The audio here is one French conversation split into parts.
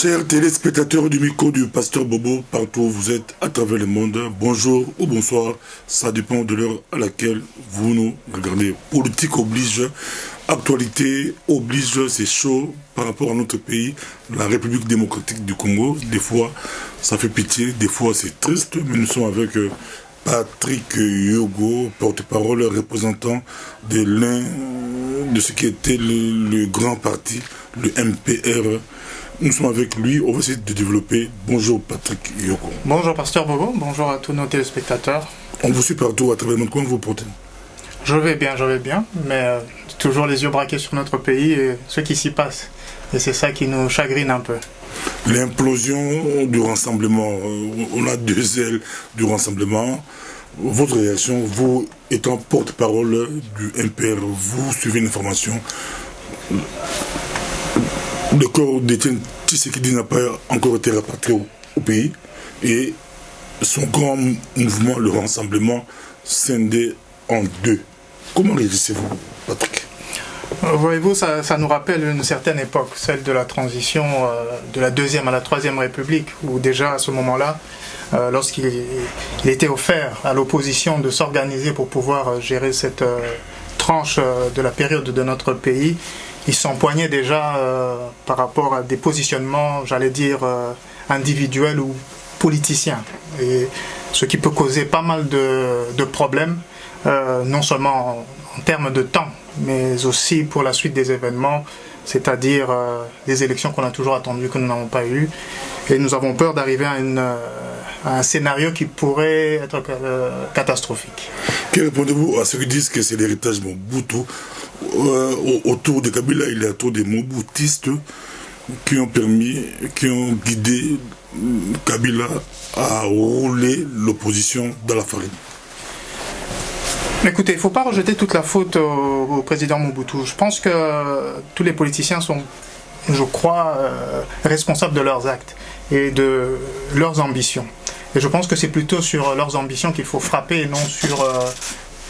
Chers téléspectateurs du micro du Pasteur Bobo, partout où vous êtes à travers le monde, bonjour ou bonsoir, ça dépend de l'heure à laquelle vous nous regardez. Politique oblige, actualité oblige, c'est chaud par rapport à notre pays, la République démocratique du Congo. Des fois, ça fait pitié, des fois c'est triste, mais nous sommes avec Patrick Yogo, porte-parole, représentant de l'un de ce qui était le grand parti, le MPR. Nous sommes avec lui, on va essayer de développer. Bonjour Patrick Yoko. Bonjour Pasteur Bobo, bonjour à tous nos téléspectateurs. On vous suit partout à travers le monde, comment vous portez? Je vais bien, mais toujours les yeux braqués sur notre pays et ce qui s'y passe. Et c'est ça qui nous chagrine un peu. L'implosion du rassemblement, on a deux ailes du rassemblement. Votre réaction, vous étant porte-parole du MPR, vous suivez l'information. Le corps d'Étienne Tshisekedi n'a pas encore été rapatrié au pays et son grand mouvement, le rassemblement, scindé en deux. Comment réagissez-vous, Patrick? Voyez-vous, ça nous rappelle une certaine époque, celle de la transition de la deuxième à la troisième République, où déjà à ce moment-là, lorsqu'il était offert à l'opposition de s'organiser pour pouvoir gérer cette tranche de la période de notre pays, il s'empoignait déjà par rapport à des positionnements, j'allais dire, individuels ou politiciens. Et ce qui peut causer pas mal de problèmes, non seulement en termes de temps, mais aussi pour la suite des événements, c'est-à-dire des élections qu'on a toujours attendues, que nous n'avons pas eues. Et nous avons peur d'arriver à un scénario qui pourrait être catastrophique. Que répondez-vous à ceux qui disent que c'est l'héritage Mobutu? Autour de Kabila, il y a autour des Mobutistes qui ont guidé Kabila à rouler l'opposition dans la farine. Écoutez, il ne faut pas rejeter toute la faute au président Mobutu. Je pense que tous les politiciens sont, je crois, responsables de leurs actes et de leurs ambitions. Et je pense que c'est plutôt sur leurs ambitions qu'il faut frapper et non sur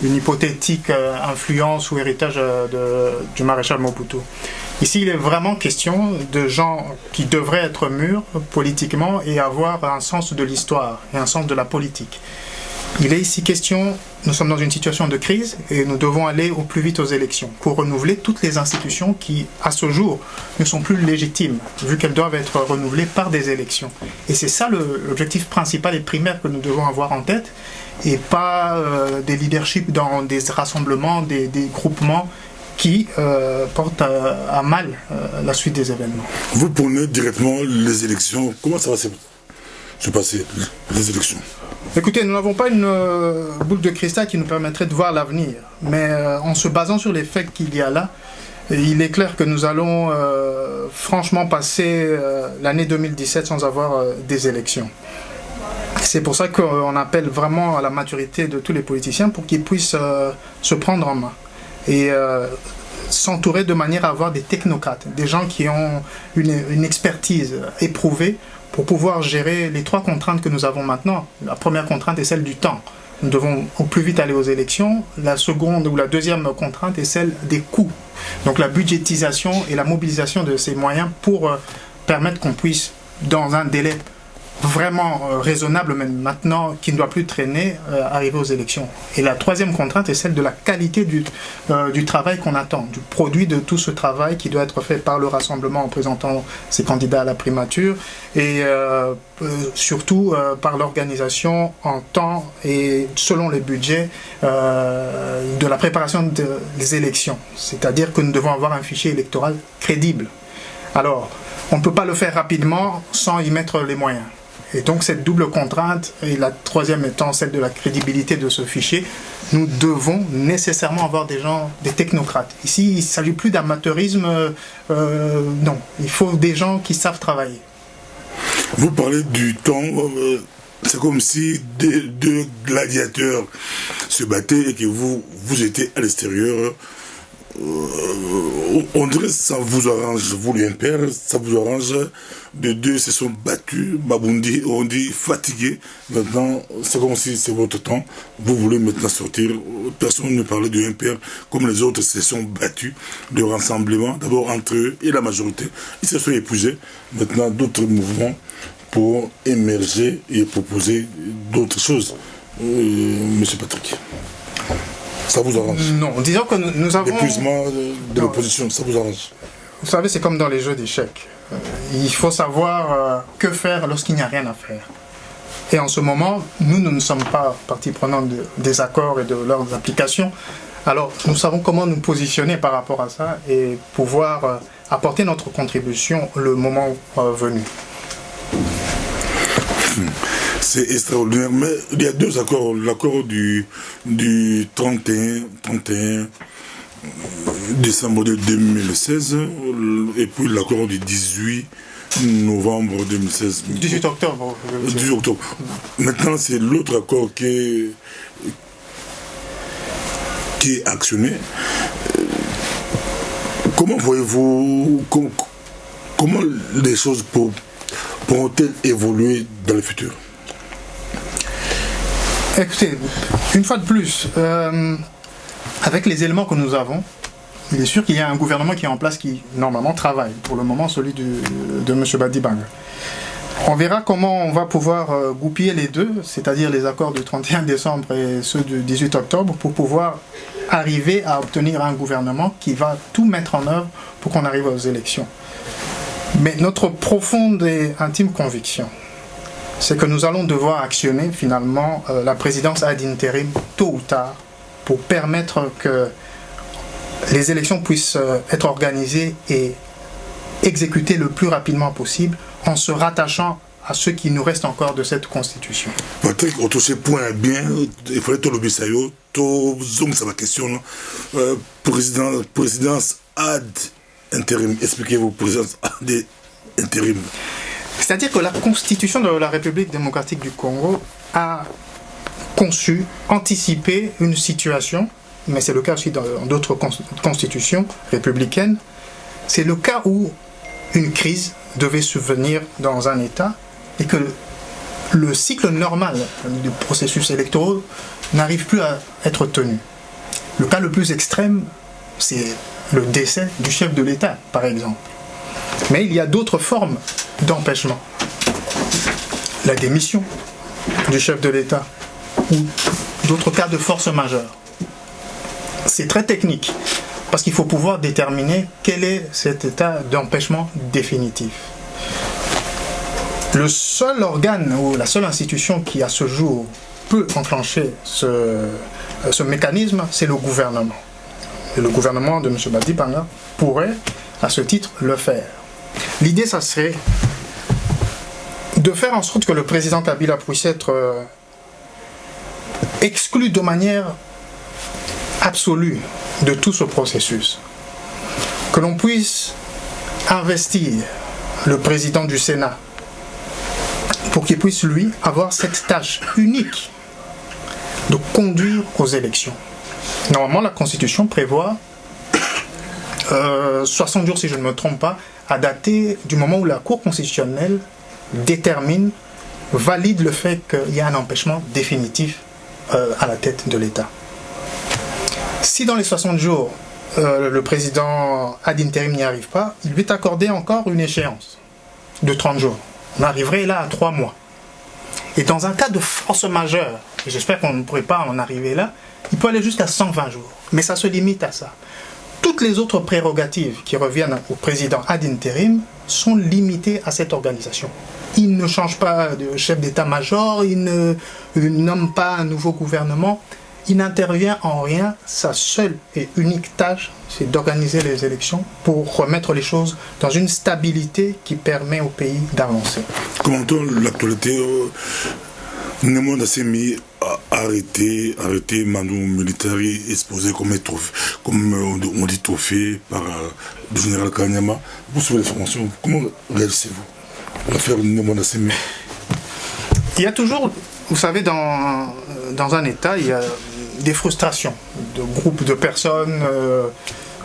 une hypothétique influence ou héritage du maréchal Mobutu. Ici, il est vraiment question de gens qui devraient être mûrs politiquement et avoir un sens de l'histoire et un sens de la politique. Il est ici question, nous sommes dans une situation de crise et nous devons aller au plus vite aux élections pour renouveler toutes les institutions qui, à ce jour, ne sont plus légitimes, vu qu'elles doivent être renouvelées par des élections. Et c'est ça l'objectif principal et primaire que nous devons avoir en tête, et pas des leaderships dans des rassemblements, des groupements qui portent à mal la suite des événements. Vous prenez directement les élections, comment ça va se passer, les élections? Écoutez, nous n'avons pas une boule de cristal qui nous permettrait de voir l'avenir, mais en se basant sur les faits qu'il y a là, il est clair que nous allons franchement passer l'année 2017 sans avoir des élections. C'est pour ça qu'on appelle vraiment à la maturité de tous les politiciens pour qu'ils puissent se prendre en main et s'entourer de manière à avoir des technocrates, des gens qui ont une expertise éprouvée pour pouvoir gérer les trois contraintes que nous avons maintenant. La première contrainte est celle du temps. Nous devons au plus vite aller aux élections. La seconde ou la deuxième contrainte est celle des coûts. Donc la budgétisation et la mobilisation de ces moyens pour permettre qu'on puisse, dans un délai vraiment raisonnable, mais maintenant qui ne doit plus traîner, arriver aux élections. Et la troisième contrainte est celle de la qualité du travail qu'on attend, du produit de tout ce travail qui doit être fait par le rassemblement en présentant ses candidats à la primature et surtout par l'organisation en temps et selon les budgets de la préparation des élections. C'est-à-dire que nous devons avoir un fichier électoral crédible. Alors, on ne peut pas le faire rapidement sans y mettre les moyens. Et donc cette double contrainte, et la troisième étant celle de la crédibilité de ce fichier, nous devons nécessairement avoir des gens, des technocrates. Ici, il ne s'agit plus d'amateurisme, non. Il faut des gens qui savent travailler. Vous parlez du temps, c'est comme si deux gladiateurs se battaient et que vous étiez à l'extérieur. on dirait que ça vous arrange, vous les impairs, ça vous arrange. Les deux se sont battus, Babundi, on dit fatigués. Maintenant, c'est comme si c'est votre temps. Vous voulez maintenant sortir. Personne ne parlait de impairs comme les autres se sont battus. Le rassemblement, d'abord entre eux et la majorité. Ils se sont épuisés. Maintenant, d'autres mouvements pour émerger et proposer d'autres choses. Monsieur Patrick, ça vous arrange? Non, disons que nous avons... L'épuisement de l'opposition, ça vous arrange? Vous savez, c'est comme dans les jeux d'échecs. Il faut savoir que faire lorsqu'il n'y a rien à faire. Et en ce moment, nous ne sommes pas partie prenante des accords et de leurs applications. Alors, nous savons comment nous positionner par rapport à ça et pouvoir apporter notre contribution le moment venu. C'est extraordinaire, mais il y a deux accords. L'accord du 31 décembre 2016 et puis l'accord du 18 novembre 2016. 18 octobre. 18 octobre. Maintenant, c'est l'autre accord qui est actionné. Comment voyez-vous, comment les choses pourront-elles évoluer dans le futur? Écoutez, une fois de plus, avec les éléments que nous avons, il est sûr qu'il y a un gouvernement qui est en place qui, normalement, travaille. Pour le moment, celui de M. Badibanga. On verra comment on va pouvoir goupiller les deux, c'est-à-dire les accords du 31 décembre et ceux du 18 octobre, pour pouvoir arriver à obtenir un gouvernement qui va tout mettre en œuvre pour qu'on arrive aux élections. Mais notre profonde et intime conviction, c'est que nous allons devoir actionner finalement la présidence ad interim tôt ou tard pour permettre que les élections puissent être organisées et exécutées le plus rapidement possible en se rattachant à ce qui nous reste encore de cette constitution. Patrick, on touche point bien, il fallait tout le sayo, tout zoom sur la question. Présidence ad interim, expliquez-vous, présidence ad interim. C'est-à-dire que la Constitution de la République démocratique du Congo a conçu, anticipé une situation, mais c'est le cas aussi dans d'autres constitutions républicaines, c'est le cas où une crise devait survenir dans un État et que le cycle normal du processus électoral n'arrive plus à être tenu. Le cas le plus extrême, c'est le décès du chef de l'État, par exemple. Mais il y a d'autres formes d'empêchement. La démission du chef de l'État ou d'autres cas de force majeure. C'est très technique parce qu'il faut pouvoir déterminer quel est cet état d'empêchement définitif. Le seul organe ou la seule institution qui à ce jour peut enclencher ce mécanisme, c'est le gouvernement. Et le gouvernement de M. Badibanga pourrait à ce titre le faire. L'idée, ça serait de faire en sorte que le président Kabila puisse être exclu de manière absolue de tout ce processus. Que l'on puisse investir le président du Sénat pour qu'il puisse, lui, avoir cette tâche unique de conduire aux élections. Normalement, la Constitution prévoit 60 jours, si je ne me trompe pas, à dater du moment où la Cour constitutionnelle détermine, valide le fait qu'il y a un empêchement définitif à la tête de l'État. Si dans les 60 jours, le président ad interim n'y arrive pas, il lui est accordé encore une échéance de 30 jours. On arriverait là à 3 mois. Et dans un cas de force majeure, et j'espère qu'on ne pourrait pas en arriver là, il peut aller jusqu'à 120 jours. Mais ça se limite à ça. Toutes les autres prérogatives qui reviennent au président ad interim sont limitées à cette organisation. Il ne change pas de chef d'état-major, il ne nomme pas un nouveau gouvernement, il n'intervient en rien. Sa seule et unique tâche, c'est d'organiser les élections pour remettre les choses dans une stabilité qui permet au pays d'avancer. Commentons l'actualité. Némo Nassemi a arrêté Manu Militari exposé comme on dit trophée par le général Kanyama. Vous suivez l'information, comment réagissez-vous l'affaire Némo Nassemi? Il y a toujours, vous savez, dans un État, il y a des frustrations de groupes de personnes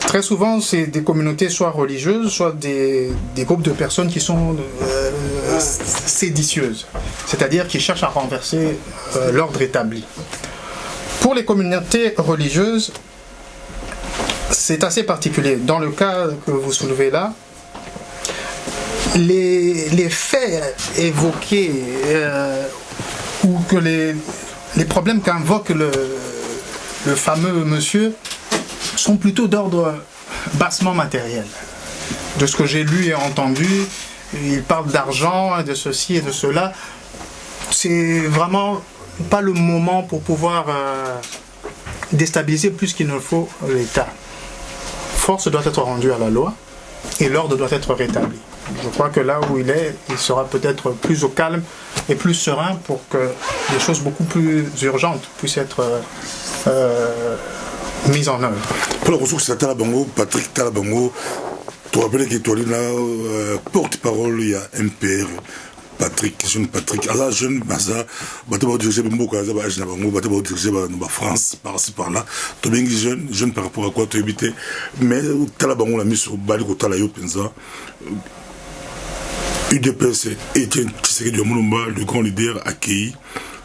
Très souvent, c'est des communautés soit religieuses, soit des groupes de personnes qui sont séditieuses, c'est-à-dire qui cherchent à renverser l'ordre établi. Pour les communautés religieuses, c'est assez particulier. Dans le cas que vous soulevez là, les faits évoqués ou que les problèmes qu'invoque le fameux monsieur sont plutôt d'ordre bassement matériel. De ce que j'ai lu et entendu, il parle d'argent, de ceci et de cela. C'est vraiment pas le moment pour pouvoir déstabiliser plus qu'il ne faut l'État. Force doit être rendue à la loi et l'ordre doit être rétabli. Je crois que là où il est, il sera peut-être plus au calme et plus serein pour que des choses beaucoup plus urgentes puissent être mises en œuvre. Pour la ressource, c'est Talabango, Patrick Talabango, tu rappelles que tu es là, porte-parole, il y a MPR. Patrick, jeune Patrick, jeune Maza, Batabo dirigé beaucoup à Zababango, Batabo dirigé par France, par-ci par-là. Tu es bien jeune par rapport à quoi tu es habité. Mais Talabango l'a mis sur Baliko Talayo Penza. UDPS, Etienne Tshisekedi Mulumba, le grand leader accueilli.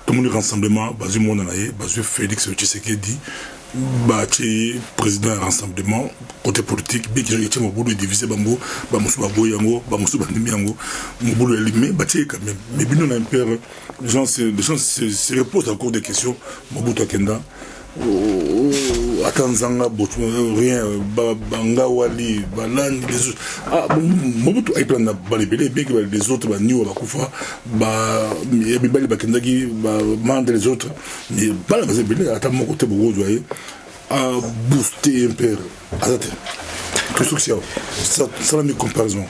Tout le monde rassemblement, Bazu Monanaye, Bazu Félix Tshisekedi. Président du rassemblement côté politique bien qu'il y ait Mobutu divisé Bango Bamusu Baboyango Bamusu Bandimiango Mobutu élimé quand même mais bien on a un peu les gens se reposent encore des questions Mobutu Akenda Atanzanga Botu rien Banga Wali Balan des autres Mobutu a plein de bien que les autres Niwa Bakufa Bali Bakendagi Mande les autres mais Bala Bazebele attends mon côté beaucoup doyer à booster un peu tout ça c'est la même comparaison.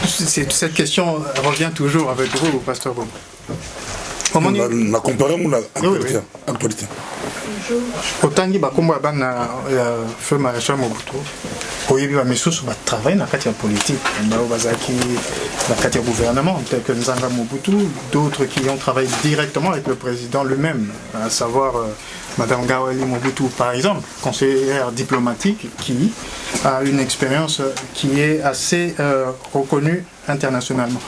Cette question revient toujours avec vous, Pasteur Bob. La comparaison actualité. Otangi bakombo bana feu maréchal Mobutu oyebi ba misusu ba travail na kati ya politique ndao bazaki na kati ya gouvernement tel que Nzanga Mobutu, d'autres qui ont travaillé directement avec le président lui-même, à savoir Madame Gawali Mobutu par exemple, conseillère diplomatique qui a une expérience qui est assez reconnue internationalement.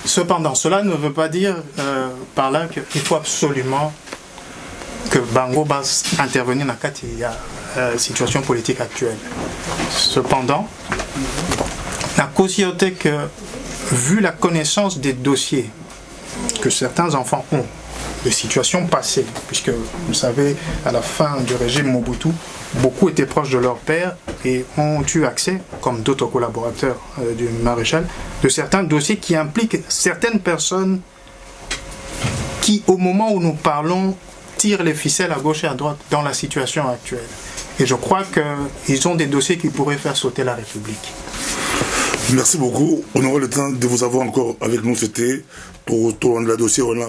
Cependant, cela ne veut pas dire par là qu'il faut absolument que Bango va intervenir dans la situation politique actuelle. Cependant, la caution que, vu la connaissance des dossiers que certains enfants ont, de situations passées, puisque vous savez, à la fin du régime Mobutu, beaucoup étaient proches de leur père et ont eu accès, comme d'autres collaborateurs du maréchal, de certains dossiers qui impliquent certaines personnes qui, au moment où nous parlons, tirent les ficelles à gauche et à droite dans la situation actuelle. Et je crois qu'ils ont des dossiers qui pourraient faire sauter la République. Merci beaucoup. On aura le temps de vous avoir encore avec nous. C'était pour le dossier. On a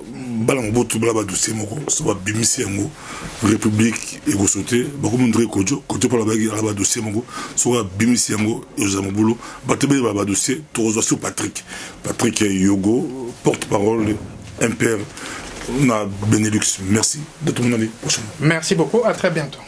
Balangobotu Blaba dossier moko, ça va bimisi yango République et vous sauter. Beaucoup de kojo, côté pour la bague là dossier moko, ça va bimisi yango et aux amobulu. Batebe Blaba dossier, tout sur Patrick. Patrick Yogo, porte-parole MPR. On a Benelux. Merci de tout le monde. Merci beaucoup. À très bientôt.